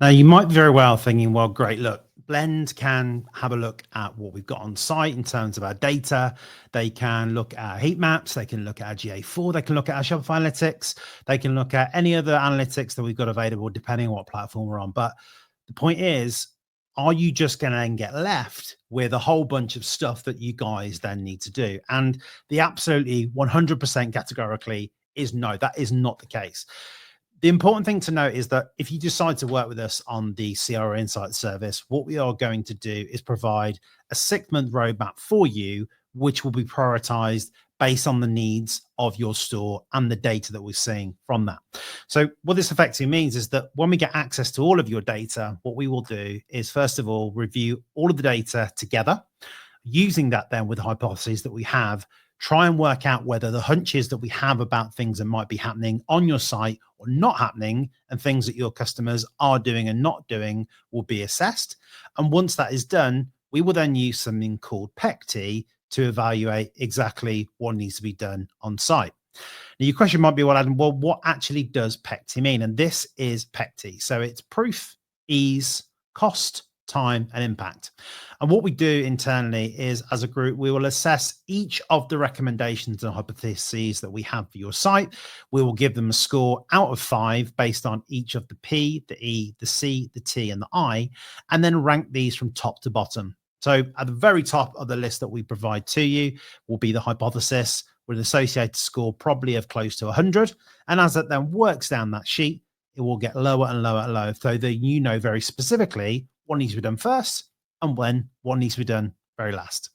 Now, you might be very well thinking, well, great, look, Blend can have a look at what we've got on site in terms of our data. They can look at our heat maps. They can look at our GA4. They can look at our Shopify analytics. They can look at any other analytics that we've got available, depending on what platform we're on. But the point is, are you just going to then get left with a whole bunch of stuff that you guys then need to do? And the absolutely 100% categorically is no, that is not the case. The important thing to note is that if you decide to work with us on the CRO Insight service, what we are going to do is provide a 6-month roadmap for you, which will be prioritized based on the needs of your store and the data that we're seeing from that. So what this effectively means is that when we get access to all of your data, what we will do is, first of all, review all of the data together, using that then with the hypotheses that we have, try and work out whether the hunches that we have about things that might be happening on your site or not happening, and things that your customers are doing and not doing, will be assessed. And once that is done, we will then use something called PECTI to evaluate exactly what needs to be done on site. Now, your question might be, well, Adam, well, what actually does PECTI mean? And this is PECTI. So it's proof, ease, cost, time, and impact. And what we do internally is, as a group, we will assess each of the recommendations and hypotheses that we have for your site. We will give them a score out of 5 based on each of the P, the E, the C, the T, and the I, and then rank these from top to bottom. So at the very top of the list that we provide to you will be the hypothesis with an associated score probably of close to 100. And as it then works down that sheet, it will get lower and lower and lower, so that you know very specifically what needs to be done first and when what needs to be done very last.